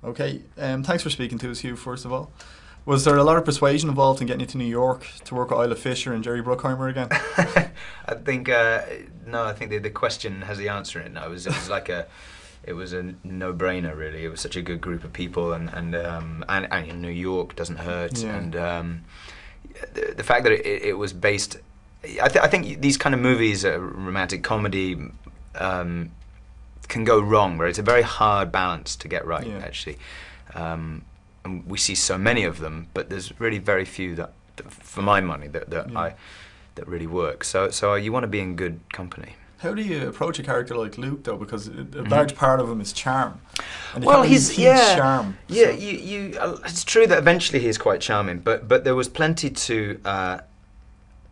Okay, thanks for speaking to us, Hugh, first of all. Was there a lot of persuasion involved in getting you to New York to work with Isla Fisher and Jerry Bruckheimer again? I think no. I think the question has the answer in it. No, it was it was a no-brainer really. It was such a good group of people, and New York doesn't hurt, Yeah. and the fact that it was based. I think these kind of movies, romantic comedy, can go wrong. Where it's a very hard balance to get right, actually. And we see so many of them, but there's really very few that for my money, that really work. So you want to be in good company. How do you approach a character like Luke, though? Because a large part of him is charm. And Well, he's huge charm. Yeah, so. It's true that eventually he's quite charming, but there was plenty to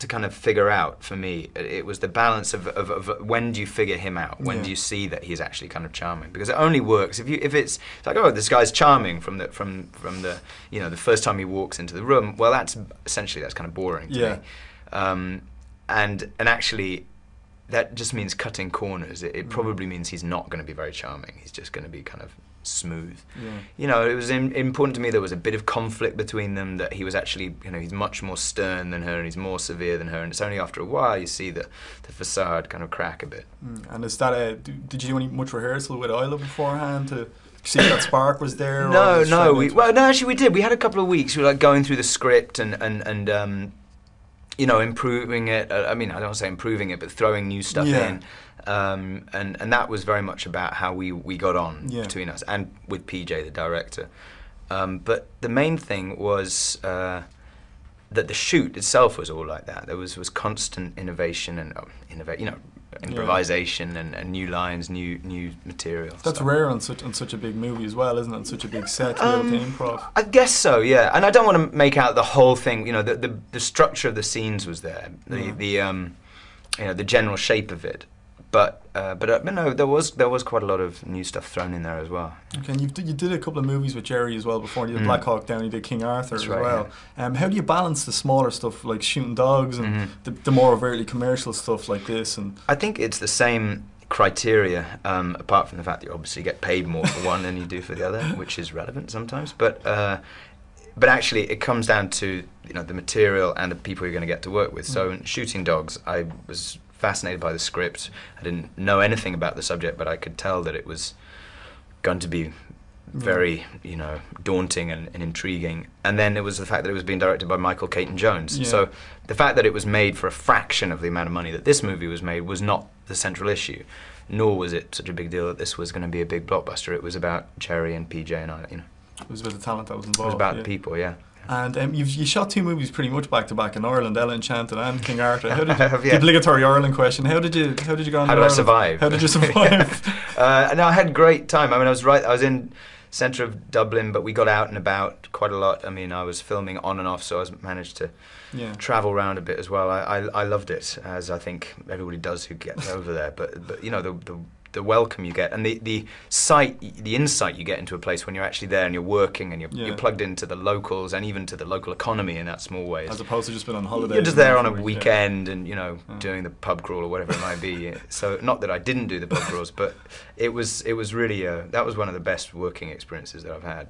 kind of figure out for me. It was the balance of when do you figure him out? When do you see that he's actually kind of charming? Because it only works if it's like, oh, this guy's charming from the the first time he walks into the room. Well, that's kind of boring to me. And actually, that just means cutting corners. It probably means he's not going to be very charming. He's just going to be kind of smooth. It was important to me there was a bit of conflict between them, that he was actually, he's much more stern than her and he's more severe than her, and it's only after a while you see the facade kind of crack a bit. And is that did you do any much rehearsal with Isla beforehand to see if that spark was there? No, actually we did. We had a couple of weeks. We were like going through the script and improving it. I mean, I don't want to say improving it, but throwing new stuff in. And that was very much about how we got on between us, and with PJ, the director. But the main thing was that the shoot itself was all like that. There was constant innovation and improvisation and new lines, new material. That's rare on such a big movie as well, isn't it? On such a big set to be able to improv. I guess so, yeah. And I don't want to make out the whole thing. The structure of the scenes was there, the general shape of it. But no, there was quite a lot of new stuff thrown in there as well. Okay, and you did a couple of movies with Jerry as well before. You did Black Hawk Down, you did King Arthur as well. Yeah. How do you balance the smaller stuff like Shooting Dogs and the more overtly commercial stuff like this? And I think it's the same criteria, apart from the fact that you obviously get paid more for one than you do for the other, which is relevant sometimes. But actually, it comes down to the material and the people you're going to get to work with. So in Shooting Dogs, I was fascinated by the script. I didn't know anything about the subject, but I could tell that it was going to be very, daunting and intriguing. And then it was the fact that it was being directed by Michael Caton Jones. Yeah. So the fact that it was made for a fraction of the amount of money that this movie was made was not the central issue, nor was it such a big deal that this was going to be a big blockbuster. It was about Cherry and PJ and I, It was about the talent that was involved. It was about the people, yeah. And you shot two movies pretty much back to back in Ireland, Ella Enchanted and King Arthur. How did the obligatory Ireland question? How did you go on? How did I survive? How did you survive? No, I had a great time. I mean, I was in centre of Dublin, but we got out and about quite a lot. I mean, I was filming on and off, so I managed to travel around a bit as well. I loved it, as I think everybody does who gets over there. But the welcome you get and the insight you get into a place when you're actually there and you're working and you're plugged into the locals and even to the local economy in that small way. As opposed to just being on holiday. You're just there on a weekend and doing the pub crawl or whatever it might be. So not that I didn't do the pub crawls, but it was really that was one of the best working experiences that I've had.